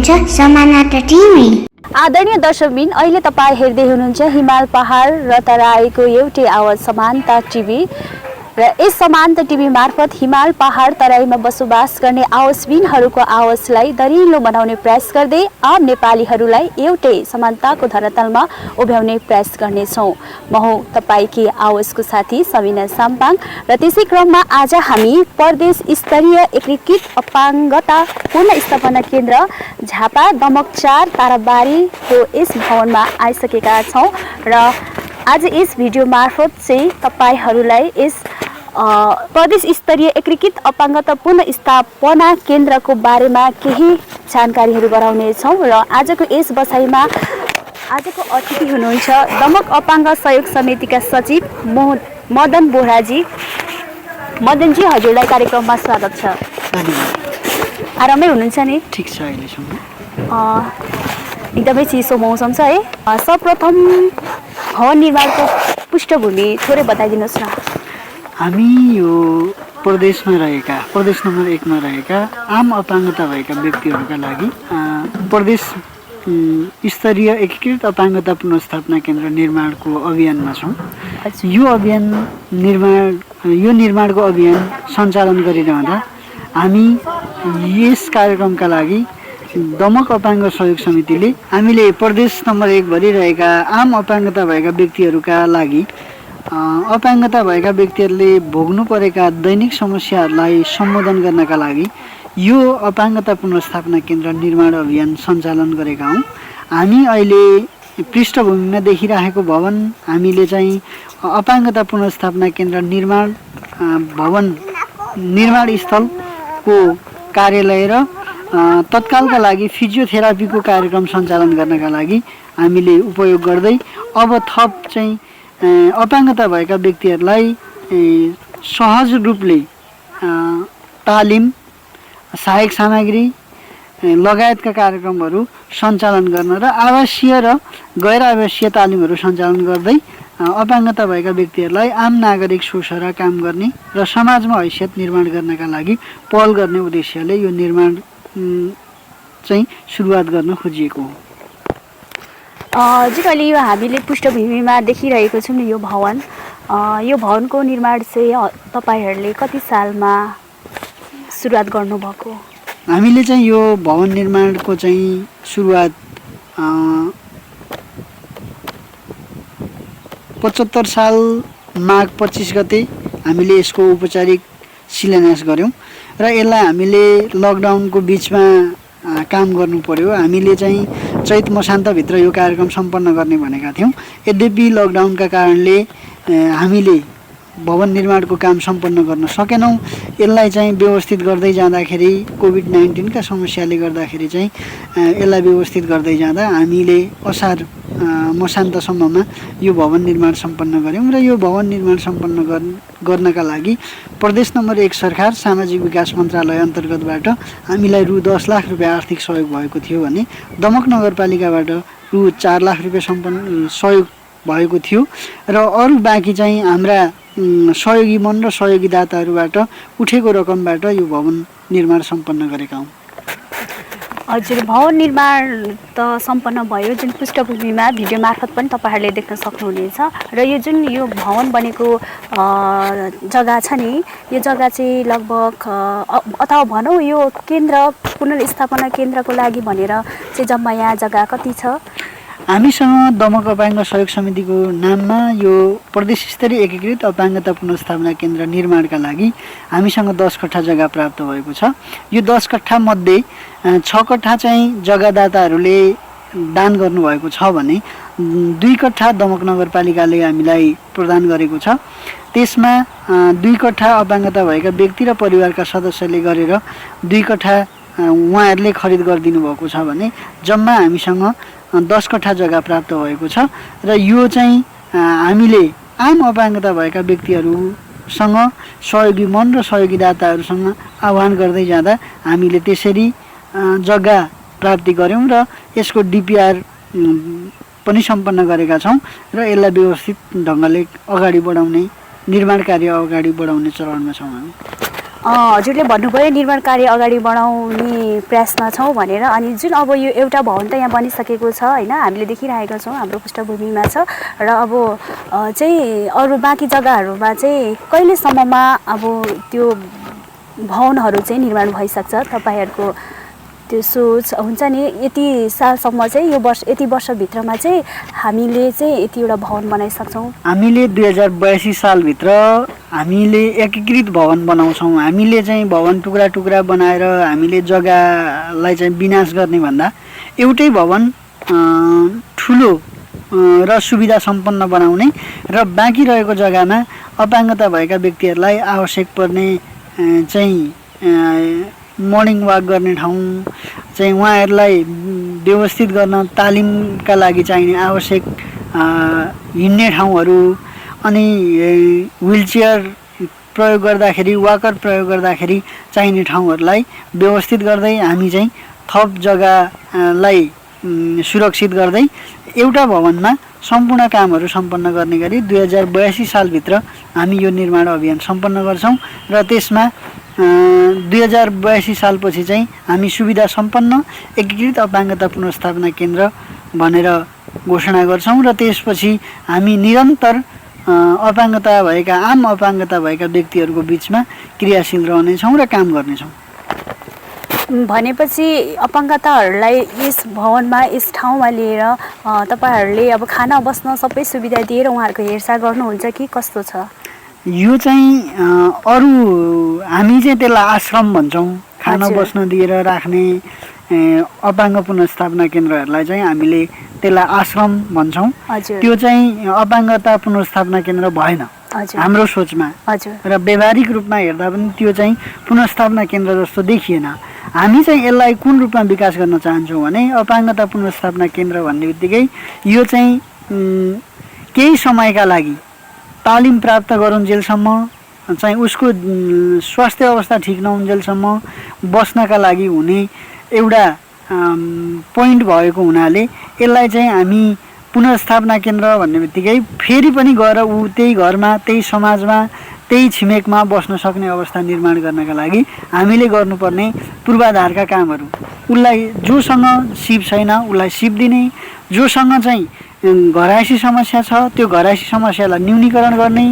हुनुहुन्छ समानान्तर टिभी। आदरणीय दर्शकबिन, अहिले तपाईँ हेर्दै हुनुहुन्छ हिमाल पहाड र तराईको एउटै आवाज समानता टिभी र यस समानता टिभी मार्फत हिमाल पहाड तराईमा बसोबास गर्ने आवाजबिनहरूको आवाजलाई दरिलो बनाउने प्रयास गर्दै आम नेपालीहरूलाई एउटै समानताको धरातलमा उभ्याउने प्रयास गर्नेछौँ। म हुँ तपाईँकी आवाजको साथी सबिना साम्पाङ र त्यसै क्रममा आज हामी प्रदेश स्तरीय एकीकृत अपाङ्गता पुनर्स्थापना केन्द्र झापा दमक 4 ताराबारीको यस भवनमा आइसकेका छौँ र आज यस भिडियो मार्फत चाहिँ तपाईँहरूलाई यस प्रदेश स्तरीय एकीकृत अपाङ्गता पुनर्स्थापना केन्द्रको बारेमा केही जानकारीहरू गराउनेछौँ र आजको यस बसाइमा आजको अतिथि हुनुहुन्छ दमक अपाङ्ग सहयोग समितिका सचिव मदन बोहराजी। मदनजी, हजुरलाई कार्यक्रममा स्वागत छ। आरामै हुनुहुन्छ नि? ठिक छ, अहिलेसम्म एकदमै चिसो मौसम छ है। सर्वप्रथम भवन निर्माणको पृष्ठभूमि थोरै बताइदिनुहोस् न। हामी यो प्रदेश नम्बर 1 मा रहेका आम अपाङ्गता भएका व्यक्तिहरूका लागि प्रदेश स्तरीय एकीकृत अपाङ्गता पुनर्स्थापना केन्द्र निर्माणको अभियानमा छौँ। यो निर्माणको अभियान सञ्चालन गरिरहँदा हामी यस कार्यक्रमका लागि दमक अपाङ्ग सहयोग समितिले हामीले प्रदेश नम्बर 1 भरिरहेका आम अपाङ्गता भएका व्यक्तिहरूका लागि अपाङ्गता भएका व्यक्तिहरूले भोग्नु परेका दैनिक समस्याहरूलाई सम्बोधन गर्नका लागि यो अपाङ्गता पुनर्स्थापना केन्द्र निर्माण अभियान सञ्चालन गरेका हौँ। हामी अहिले पृष्ठभूमिमा देखिरहेको भवन हामीले चाहिँ अपाङ्गता पुनर्स्थापना केन्द्र भवन निर्माण स्थलको कार्यालय र तत्कालका लागि फिजियोथेरापीको कार्यक्रम सञ्चालन गर्नका लागि हामीले उपयोग गर्दै अब थप चाहिँ अपाङ्गता भएका व्यक्तिहरूलाई सहज रूपले तालिम, सहायक सामग्री लगायतका कार्यक्रमहरू सञ्चालन गर्न र आवासीय र गैर आवासीय तालिमहरू सञ्चालन गर्दै अपाङ्गता भएका व्यक्तिहरूलाई आम नागरिक सोसेर काम गर्ने र समाजमा हैसियत निर्माण गर्नका लागि पहल गर्ने उद्देश्यले यो निर्माण चाहिँ सुरुवात गर्न खोजिएको हो। अहिले यो हामीले पृष्ठभूमिमा देखिरहेको छौँ नि यो भवनको निर्माण चाहिँ तपाईँहरूले कति सालमा सुरुवात गर्नुभएको? हामीले चाहिँ यो भवन निर्माणको चाहिँ सुरुवात 75 साल माघ 25 गते हामीले यसको औपचारिक शिलान्यास गऱ्यौँ र यसलाई हामीले लकडाउनको बिचमा काम गर्नु पर्यो। हामीले चाहिँ चैत मसान्तभित्र यो कार्यक्रम सम्पन्न गर्ने भनेका थियौँ। यद्यपि लकडाउनका कारणले हामीले भवन निर्माणको काम सम्पन्न गर्न सकेनौँ। यसलाई चाहिँ व्यवस्थित गर्दै जाँदाखेरि कोभिड-19 का समस्याले गर्दाखेरि चाहिँ यसलाई व्यवस्थित गर्दै जाँदा हामीले असार मसान्तसम्ममा यो भवन निर्माण सम्पन्न गऱ्यौँ र यो भवन निर्माण सम्पन्न गर्नका लागि प्रदेश नम्बर 1 सरकार सामाजिक विकास मन्त्रालय अन्तर्गतबाट हामीलाई रु 10 लाख रुपियाँ आर्थिक सहयोग भएको थियो भने दमक नगरपालिकाबाट रु 4 लाख रुपियाँ सहयोग भएको थियो र अरू बाँकी चाहिँ हाम्रा सहयोगी मन र सहयोगी दाताहरूबाट उठेको रकमबाट यो भवन निर्माण सम्पन्न गरेका हौँ। हजुर, भवन निर्माण त सम्पन्न भयो, जुन पृष्ठभूमिमा भिडियो मार्फत पनि तपाईँहरूले देख्न सक्नुहुनेछ र यो भवन बनेको जग्गा छ नि, यो जग्गा चाहिँ लगभग अथवा भनौँ यो केन्द्र पुनर्स्थापना केन्द्रको लागि भनेर चाहिँ जम्मा यहाँ जग्गा कति छ? हामीसँग दमक अपाङ्ग सहयोग समितिको नाममा यो प्रदेश स्तरीय एकीकृत अपाङ्गता पुनर्स्थापना केन्द्र निर्माणका लागि हामीसँग 10 कट्ठा जग्गा प्राप्त भएको छ। यो 10 कट्ठा मध्ये 6 कट्ठा चाहिँ जग्गादाताहरूले दान गर्नुभएको छ भने 2 कट्ठा दमक नगरपालिकाले हामीलाई प्रदान गरेको छ। त्यसमा 2 कट्ठा अपाङ्गता भएका व्यक्ति र परिवारका सदस्यले गरेर 2 कट्ठा उहाँहरूले खरिद गरिदिनु भएको छ भने जम्मा हामीसँग 10 कट्ठा जग्गा प्राप्त भएको छ र यो चाहिँ हामीले आम अपाङ्गता भएका व्यक्तिहरूसँग सहयोगी मन र सहयोगी दाताहरूसँग आह्वान गर्दै जाँदा हामीले त्यसरी जग्गा प्राप्ति गऱ्यौँ र यसको डिपिआर पनि सम्पन्न गरेका छौँ र यसलाई व्यवस्थित ढङ्गले अगाडि बढाउने निर्माण कार्य अगाडि बढाउने चरणमा छौँ हामी। हजुरले भन्नुभयो निर्माण कार्य अगाडि बढाउने प्रयासमा छौँ भनेर। अनि जुन अब यो एउटा भवन त यहाँ बनिसकेको छ होइन, हामीले देखिरहेका छौँ हाम्रो पृष्ठभूमिमा छ र अब चाहिँ अरू बाँकी जग्गाहरूमा चाहिँ कहिलेसम्ममा अब त्यो भवनहरू चाहिँ निर्माण भइसक्छ? तपाईँहरूको त्यो सोच हुन्छ नि यति सालसम्म चाहिँ यो वर्ष यति वर्षभित्रमा चाहिँ हामीले चाहिँ यतिवटा भवन बनाइसक्छौँ? हामीले 2082 सालभित्र हामीले एकीकृत भवन बनाउँछौँ। हामीले चाहिँ भवन टुक्रा टुक्रा बनाएर हामीले जग्गालाई चाहिँ विनाश गर्ने भन्दा एउटै भवन ठुलो र सुविधा सम्पन्न बनाउने र बाँकी रहेको जग्गामा अपाङ्गता भएका व्यक्तिहरूलाई आवश्यक पर्ने चाहिँ मर्निङ वाक गर्ने ठाउँ चाहिँ उहाँहरूलाई व्यवस्थित गर्न तालिमका लागि चाहिने आवश्यक हिँड्ने ठाउँहरू अनि व्हिलचेयर प्रयोग गर्दाखेरि वाकर प्रयोग गर्दाखेरि चाहिने ठाउँहरूलाई व्यवस्थित गर्दै हामी चाहिँ थप जग्गालाई सुरक्षित गर्दै एउटा भवनमा सम्पूर्ण कामहरू सम्पन्न गर्ने गरी 2082 सालभित्र हामी यो निर्माण अभियान सम्पन्न गर्छौँ र त्यसमा 2082 सालपछि चाहिँ हामी सुविधा सम्पन्न एकीकृत अपाङ्गता पुनर्स्थापना केन्द्र भनेर घोषणा गर्छौँ र त्यसपछि हामी निरन्तर आम अपाङ्गता भएका व्यक्तिहरूको बिचमा क्रियाशील रहनेछौँ र काम गर्नेछौँ। भनेपछि अपाङ्गताहरूलाई यस भवनमा यस ठाउँमा लिएर तपाईँहरूले अब खाना बस्न सबै सुविधा दिएर उहाँहरूको हेरचाह गर्नुहुन्छ कि कस्तो छ? यो चाहिँ अरू हामी चाहिँ त्यसलाई आश्रम भन्छौँ। खाना बस्न दिएर राख्ने अपाङ्ग पुनर्स्थापना केन्द्रहरूलाई चाहिँ हामीले त्यसलाई आश्रम भन्छौँ। त्यो चाहिँ अपाङ्गता पुनर्स्थापना केन्द्र भएन हाम्रो सोचमा र व्यावहारिक रूपमा हेर्दा पनि त्यो चाहिँ पुनर्स्थापना केन्द्र जस्तो देखिएन। हामी चाहिँ यसलाई कुन रूपमा विकास गर्न चाहन्छौँ भने अपाङ्गता पुनर्स्थापना केन्द्र भन्ने बित्तिकै यो चाहिँ केही समयका लागि तालिम प्राप्त गरुन्जेलसम्म चाहिँ उसको स्वास्थ्य अवस्था ठिक नहुन्जेलसम्म बस्नका लागि हुने एउटा पोइन्ट भएको हुनाले यसलाई चाहिँ हामी पुनर्स्थापना केन्द्र भन्ने बित्तिकै फेरि पनि गएर ऊ त्यही घरमा त्यही समाजमा त्यही छिमेकमा बस्न सक्ने अवस्था निर्माण गर्नका लागि हामीले गर्नुपर्ने पूर्वाधारका कामहरू उसलाई जोसँग सिप छैन उसलाई सिप दिने, जोसँग चाहिँ घरायसी समस्या छ त्यो घरायसी समस्यालाई न्यूनीकरण गर्ने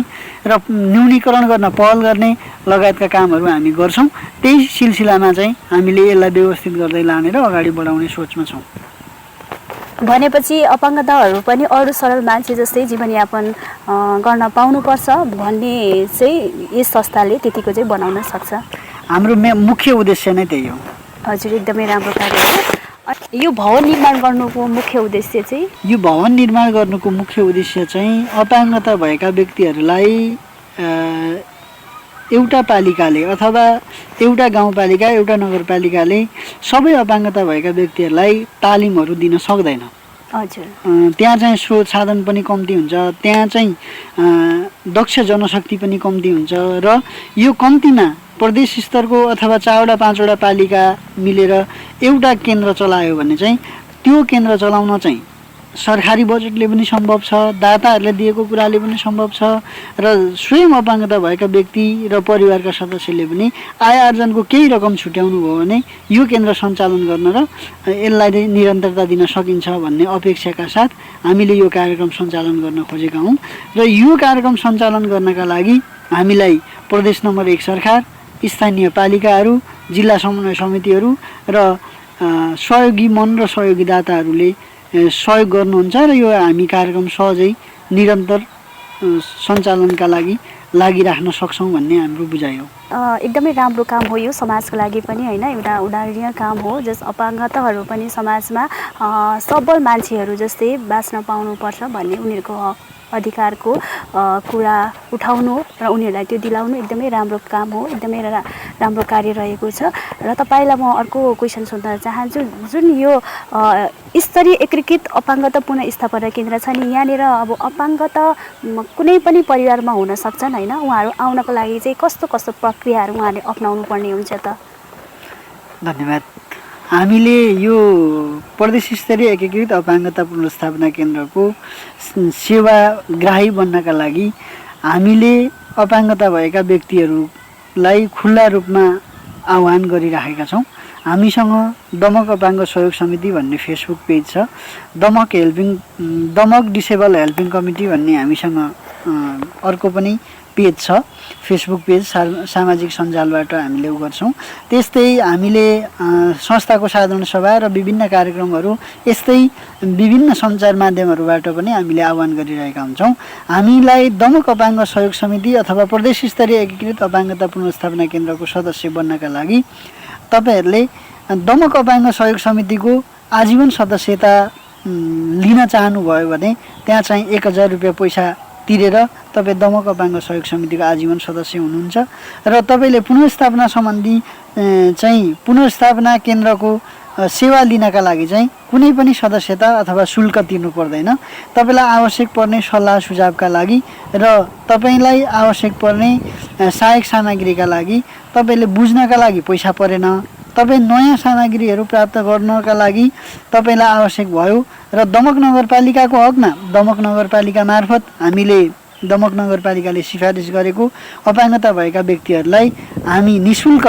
र न्यूनीकरण गर्न पहल गर्ने लगायतका कामहरू हामी गर्छौँ। त्यही सिलसिलामा चाहिँ हामीले यसलाई व्यवस्थित गर्दै लाने र अगाडि बढाउने सोचमा छौँ। भनेपछि अपाङ्गताहरू पनि अरू सरल मान्छे जस्तै जीवनयापन गर्न पाउनुपर्छ भन्ने चाहिँ यस संस्थाले त्यतिको चाहिँ बनाउन सक्छ। हाम्रो मुख्य उद्देश्य नै त्यही हो। हजुर, एकदमै राम्रो कार्य हो। यो भवन निर्माण गर्नुको मुख्य उद्देश्य चाहिँ यो भवन निर्माण गर्नुको मुख्य उद्देश्य चाहिँ अपाङ्गता भएका व्यक्तिहरूलाई एउटा पालिकाले अथवा एउटा गाउँपालिका एउटा नगरपालिकाले सबै अपाङ्गता भएका व्यक्तिहरूलाई तालिमहरू दिन सक्दैन। हजुर, त्यहाँ चाहिँ स्रोत साधन पनि कम्ती हुन्छ, त्यहाँ चाहिँ दक्ष जनशक्ति पनि कम्ती हुन्छ र यो कम्तीमा प्रदेश स्तरको अथवा 4-5वटा पालिका मिलेर एउटा केन्द्र चलायो भने चाहिँ त्यो केन्द्र चलाउन चाहिँ सरकारी बजेटले पनि सम्भव छ, दाताहरूले दिएको कुराले पनि सम्भव छ र स्वयं अपाङ्गता भएका व्यक्ति र परिवारका सदस्यले पनि आय आर्जनको केही रकम छुट्याउनु भयो भने यो केन्द्र सञ्चालन गर्न र यसलाई निरन्तरता दिन सकिन्छ भन्ने अपेक्षाका साथ हामीले यो कार्यक्रम सञ्चालन गर्न खोजेका हौँ। र यो कार्यक्रम सञ्चालन गर्नका लागि हामीलाई प्रदेश नम्बर 1 सरकार, स्थानीय पालिकाहरू, जिल्ला समन्वय समितिहरू र सहयोगी मन र सहयोगी दाताहरूले सहयोग गर्नुहुन्छ र यो हामी कार्यक्रम सहजै निरन्तर सञ्चालनका लागि लागिराख्न सक्छौँ भन्ने हाम्रो बुझाइ हो। एकदमै राम्रो काम हो यो समाजको लागि पनि होइन, एउटा उदाहरणीय काम हो जस अपाङ्गताहरू पनि समाजमा सबल मान्छेहरू जस्तै बाँच्न पाउनुपर्छ भन्ने उनीहरूको अधिकारको कुरा उठाउनु र उनीहरूलाई त्यो दिलाउनु एकदमै राम्रो काम हो, एकदमै राम्रो कार्य रहेको छ। र तपाईँलाई म अर्को क्वेसन सोध्न चाहन्छु, जुन यो स्तरीय एकीकृत अपाङ्गता पुनर्स्थापना केन्द्र छ नि, यहाँनिर अब अपाङ्गता कुनै पनि परिवारमा हुन सक्छन् होइन, उहाँहरू आउनको लागि चाहिँ कस्तो कस्तो प्रक्रियाहरू उहाँले अप्नाउनु पर्ने हुन्छ त? धन्यवाद। हामीले यो प्रदेश स्तरीय एकीकृत अपाङ्गता पुनर्स्थापना केन्द्रको सेवाग्राही बन्नका लागि हामीले अपाङ्गता भएका व्यक्तिहरू सामाजिकलाई खुल्ला रूपमा आह्वान गरिराखेका छौँ। हामीसँग दमक अपाङ्ग सहयोग समिति भन्ने फेसबुक पेज छ, दमक डिसेबल हेल्पिङ कमिटी भन्ने हामीसँग अर्को पनि पेज छ, फेसबुक पेज सामाजिक सञ्जालबाट हामीले गर्छौँ। त्यस्तै हामीले संस्थाको साधारण सभा र विभिन्न कार्यक्रमहरू यस्तै विभिन्न सञ्चार माध्यमहरूबाट पनि हामीले आह्वान गरिरहेका हुन्छौँ। हामीलाई दमक अपाङ्ग सहयोग समिति अथवा प्रदेश स्तरीय एकीकृत अपाङ्गता पुनर्स्थापना केन्द्रको सदस्य बन्नका लागि तपाईँहरूले दमक अपाङ्ग सहयोग समितिको आजीवन सदस्यता लिन चाहनुभयो भने त्यहाँ चाहिँ 1000 रुपियाँ पैसा तिरेर तपाईँ दमक अपाङ्ग सहयोग समितिको आजीवन सदस्य हुनुहुन्छ र तपाईँले पुनर्स्थापना सम्बन्धी चाहिँ पुनर्स्थापना केन्द्रको सेवा लिनका लागि चाहिँ कुनै पनि सदस्यता अथवा शुल्क तिर्नु पर्दैन। तपाईँलाई आवश्यक पर्ने सल्लाह सुझावका लागि र तपाईँलाई आवश्यक पर्ने सहायक सामग्रीका लागि तपाईँले बुझ्नका लागि पैसा परेन, तपाईँ नयाँ सामग्रीहरू प्राप्त गर्नका लागि तपाईँलाई आवश्यक भयो र दमक नगरपालिकाको हकमा दमक नगरपालिका मार्फत हामीले दमक नगरपालिकाले सिफारिस गरेको अपाङ्गता भएका व्यक्तिहरूलाई हामी निःशुल्क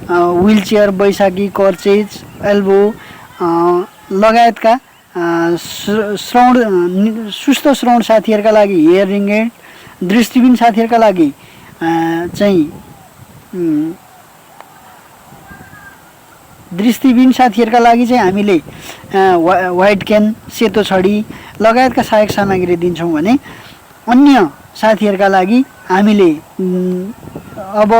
व्हिलचेयर, बैशाखी, कर्चेज, एल्बो लगायतका सुस्थ श्रवण साथीहरूका लागि हियरिङ एड, दृष्टिबिन साथीहरूका लागि चाहिँ दृष्टिबिन साथीहरूका लागि चाहिँ हामीले व्हाइट क्यान, सेतो छडी लगायतका सहायक सामग्री दिन्छौँ भने अन्य साथीहरूका लागि हामीले अब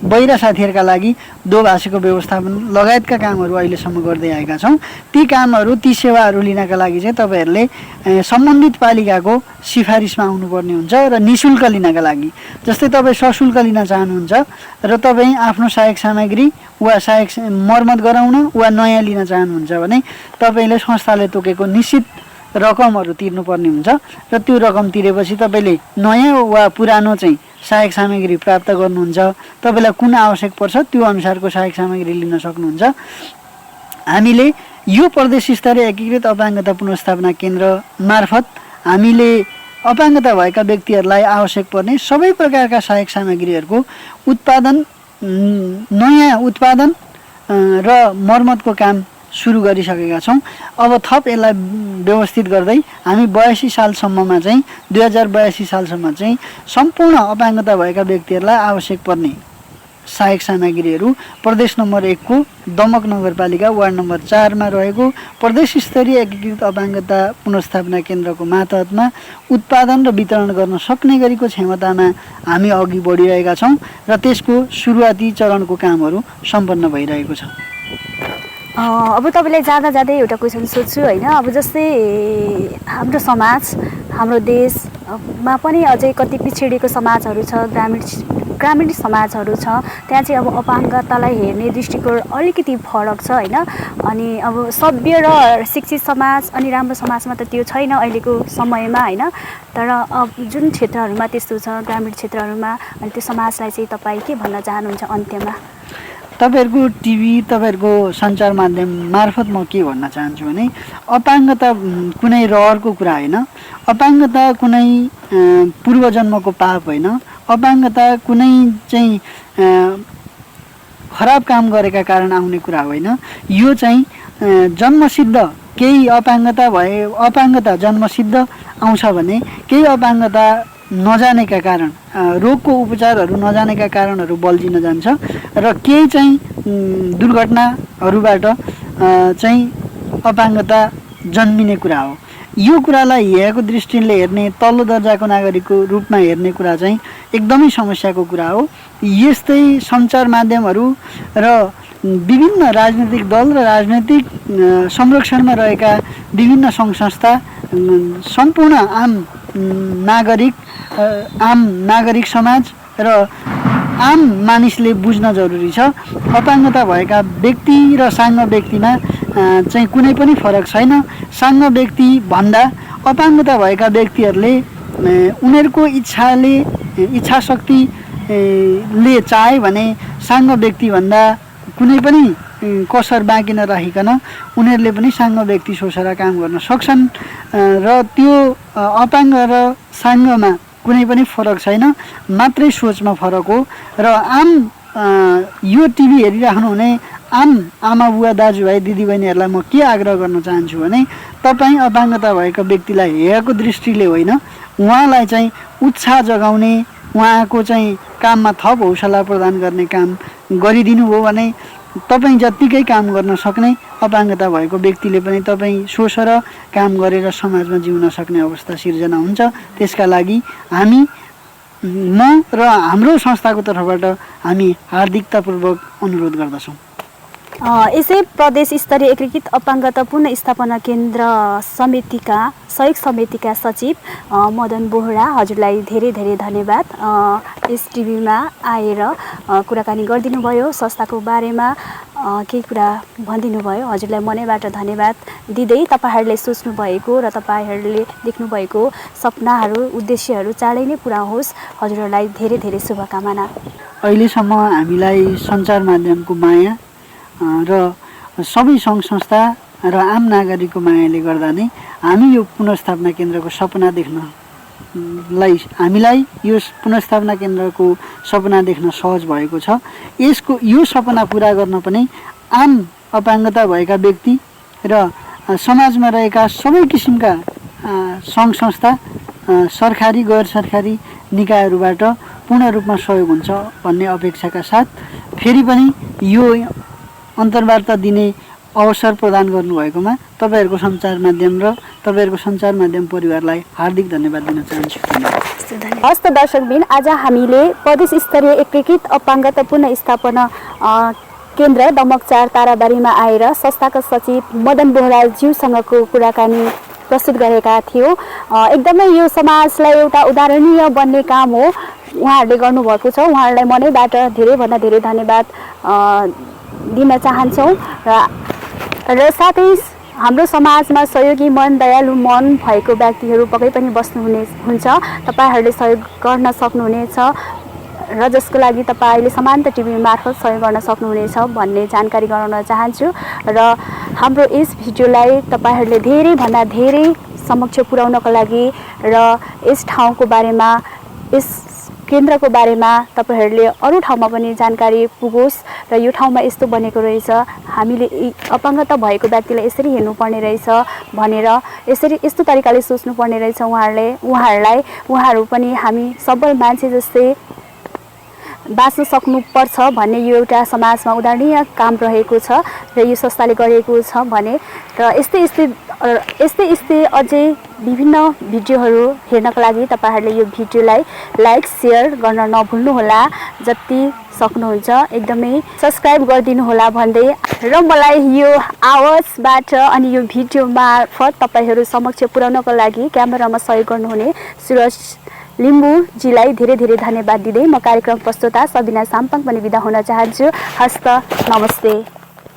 बहिरा साथीहरूका लागि दोभाषीको व्यवस्थापन लगायतका कामहरू अहिलेसम्म गर्दै आएका छौँ। ती कामहरू, ती सेवाहरू लिनका लागि चाहिँ तपाईँहरूले सम्बन्धित पालिकाको सिफारिसमा आउनुपर्ने हुन्छ र निःशुल्क लिनका लागि जस्तै तपाईँ सशुल्क लिन चाहनुहुन्छ र तपाईँ आफ्नो सहायक सामग्री वा सहायक मर्मत गराउन वा नयाँ लिन चाहनुहुन्छ भने तपाईँले संस्थाले तोकेको निश्चित रकमहरू तिर्नुपर्ने हुन्छ र त्यो रकम तिरेपछि तपाईँले नयाँ वा पुरानो चाहिँ सहायक सामग्री प्राप्त गर्नुहुन्छ। तपाईँलाई कुन आवश्यक पर्छ त्यो अनुसारको सहायक सामग्री लिन सक्नुहुन्छ। हामीले यो प्रदेश स्तरीय एकीकृत अपाङ्गता पुनर्स्थापना केन्द्र मार्फत हामीले अपाङ्गता भएका व्यक्तिहरूलाई आवश्यक पर्ने सबै प्रकारका सहायक सामग्रीहरूको उत्पादन, नयाँ उत्पादन र मर्मतको काम सुरु गरिसकेका छौँ। अब थप यसलाई व्यवस्थित गर्दै हामी 82 सालसम्ममा चाहिँ 2082 सालसम्म चाहिँ सम्पूर्ण अपाङ्गता भएका व्यक्तिहरूलाई आवश्यक पर्ने सहायक सामग्रीहरू प्रदेश नम्बर 1 को दमक नगरपालिका वार्ड नम्बर 4 मा रहेको प्रदेश स्तरीय एकीकृत अपाङ्गता पुनर्स्थापना केन्द्रको मातहतमा उत्पादन र वितरण गर्न सक्ने गरीको क्षमतामा हामी अघि बढिरहेका छौँ र त्यसको सुरुवाती चरणको कामहरू सम्पन्न भइरहेको छ। अब तपाईँलाई जाँदै एउटा क्वेसन सोध्छु होइन। अब जस्तै हाम्रो समाज, हाम्रो देशमा पनि अझै कति पिछडिएको समाजहरू छ, ग्रामीण समाजहरू छ, त्यहाँ चाहिँ अब अपाङ्गतालाई हेर्ने दृष्टिकोण अलिकति फरक छ होइन। अनि अब सभ्य र शिक्षित समाज अनि राम्रो समाजमा त त्यो छैन अहिलेको समयमा होइन। तर अब जुन क्षेत्रहरूमा त्यस्तो छ, ग्रामीण क्षेत्रहरूमा, अनि त्यो समाजलाई चाहिँ तपाईँ के भन्न चाहनुहुन्छ अन्त्यमा? तपाईँहरूको टिभी, तपाईँहरूको सञ्चार माध्यम मार्फत म के भन्न चाहन्छु भने अपाङ्गता कुनै रहरको कुरा होइन, अपाङ्गता कुनै पूर्वजन्मको पाप होइन, अपाङ्गता कुनै चाहिँ खराब काम गरेका कारण आउने कुरा होइन। यो चाहिँ जन्मसिद्ध केही अपाङ्गता जन्मसिद्ध आउँछ भने केही अपाङ्गता नजानेका कारण, रोगको उपचारहरू नजानेका कारणहरू बल्झिन जान्छ र केही चाहिँ दुर्घटनाहरूबाट चाहिँ अपाङ्गता जन्मिने कुरा हो। यो कुरालाई हेरेको दृष्टिले हेर्ने, तल्लो दर्जाको नागरिकको रूपमा हेर्ने कुरा चाहिँ एकदमै समस्याको कुरा हो। यस्तै सञ्चार माध्यमहरू र विभिन्न राजनीतिक दल र राजनैतिक संरक्षणमा रहेका विभिन्न सङ्घ संस्था, सम्पूर्ण आम नागरिक समाज र आम मानिसले बुझ्न जरुरी छ। अपाङ्गता भएका व्यक्ति र साङ्ग व्यक्तिमा चाहिँ कुनै पनि फरक छैन। साङ्ग व्यक्ति भन्दा अपाङ्गता भएका व्यक्तिहरूले उनीहरूको इच्छा शक्तिले चाहे भने साङ्ग व्यक्ति भन्दा कुनै पनि कसर बाँकी नराखिकन उनीहरूले पनि साङ्ग व्यक्ति सोचेर काम गर्न सक्छन् र त्यो अपाङ्ग र साङ्गमा कुनै पनि फरक छैन, मात्रै सोचमा फरक हो। र यो टिभी हेरिराख्नु हुने आम आमा बुवा दाजुभाइ दिदीबहिनीहरूलाई म के आग्रह गर्न चाहन्छु भने तपाईँ अपाङ्गता भएको व्यक्तिलाई हेरेको दृष्टिले होइन, उहाँलाई चाहिँ उत्साह जगाउने, उहाँको चाहिँ काममा थप हौसला प्रदान गर्ने काम गरिदिनु भयो भने तपाईँ जत्तिकै काम गर्न सक्ने अपाङ्गता भएको व्यक्तिले पनि तपाईँ सोचेर काम गरेर समाजमा जिउन सक्ने अवस्था सिर्जना हुन्छ। त्यसका लागि म र हाम्रो संस्थाको तर्फबाट हामी हार्दिकतापूर्वक अनुरोध गर्दछौँ। यसै प्रदेश स्तरीय एकीकृत अपाङ्गता पुनर्स्थापना केन्द्र समितिका सहयोग समितिका सचिव मदन बोहरा, हजुरलाई धेरै धेरै धन्यवाद। यस टिभीमा आएर कुराकानी गरिदिनु भयो, संस्थाको बारेमा केही कुरा भनिदिनु भयो। हजुरलाई मनैबाट धन्यवाद दिँदै तपाईँहरूले सोच्नु भएको र तपाईँहरूले देख्नु भएको सपनाहरू उद्देश्यहरू चाँडै नै पुरा होस्। हजुरहरूलाई धेरै धेरै शुभकामना। अहिलेसम्म हामीलाई सञ्चार माध्यमको माया र सबै सङ्घ संस्था र आम नागरिकको मायाले गर्दा नै हामी यो पुनर्स्थापना केन्द्रको सपना हामीलाई यो पुनर्स्थापना केन्द्रको सपना देख्न सहज भएको छ। यो सपना पुरा गर्न पनि आम अपाङ्गता भएका व्यक्ति र समाजमा रहेका सबै किसिमका सङ्घ संस्था, सरकारी गैर सरकारी निकायहरूबाट पूर्ण रूपमा सहयोग हुन्छ भन्ने अपेक्षाका साथ फेरि पनि यो अन्तर्वार्ता दिने अवसर प्रदान गर्नुभएकोमा तपाईँहरूको सञ्चार माध्यम र तपाईँहरूको सञ्चार माध्यम परिवारलाई हार्दिक धन्यवाद दिन चाहन्छु। हस्त दर्शकबिन, आज हामीले प्रदेश स्तरीय एकीकृत अपाङ्गता पुनर्स्थापना केन्द्र दमक 4 ताराबारीमा आएर संस्थाका सचिव मदन बोहराज्यूसँगको कुराकानी प्रस्तुत गरेका थियौँ। एकदमै यो समाजलाई एउटा उदाहरणीय बन्ने काम हो उहाँहरूले गर्नुभएको छ। उहाँहरूलाई मनैबाट धेरैभन्दा धेरै धन्यवाद दिन चाहन्छौँ र साथै हाम्रो समाजमा सहयोगी मन, दयालु मन भएको व्यक्तिहरू पक्कै पनि हुन्छ। तपाईँहरूले सहयोग गर्न सक्नुहुनेछ र जसको लागि तपाईँले समान्तर टिभी मार्फत सहयोग गर्न सक्नुहुनेछ भन्ने जानकारी गराउन चाहन्छु। र हाम्रो यस भिडियोलाई तपाईँहरूले धेरैभन्दा धेरै समक्ष पुर्याउनको लागि र यस ठाउँको बारेमा, यस केन्द्रको बारेमा तपाईँहरूले अरू ठाउँमा पनि जानकारी पुगोस् र यो ठाउँमा यस्तो बनेको रहेछ, हामीले अपाङ्गता भएको व्यक्तिलाई यसरी हेर्नुपर्ने रहेछ भनेर यस्तो तरिकाले सोच्नुपर्ने रहेछ उहाँहरू पनि हामी सबै मान्छे जस्तै बाँच्न सक्नुपर्छ भन्ने यो एउटा समाजमा उदाहरणीय काम रहेको छ र यो संस्थाले गरेको छ भने र यस्तै अझै विभिन्न भिडियोहरू हेर्नको लागि तपाईँहरूले यो भिडियोलाई लाइक सेयर गर्न नभुल्नुहोला। जति सक्नुहुन्छ एकदमै सब्सक्राइब गरिदिनु होला भन्दै र मलाई यो आवाजबाट अनि यो भिडियो मार्फत तपाईँहरू समक्ष पुर्याउनको लागि क्यामेरामा सहयोग गर्नुहुने सुरज लिम्बूजीलाई धेरै धेरै धन्यवाद दिँदै म कार्यक्रम प्रस्तुता सबिना साम्पाङ पनि बिदा हुन चाहन्छु। हस्त नमस्ते।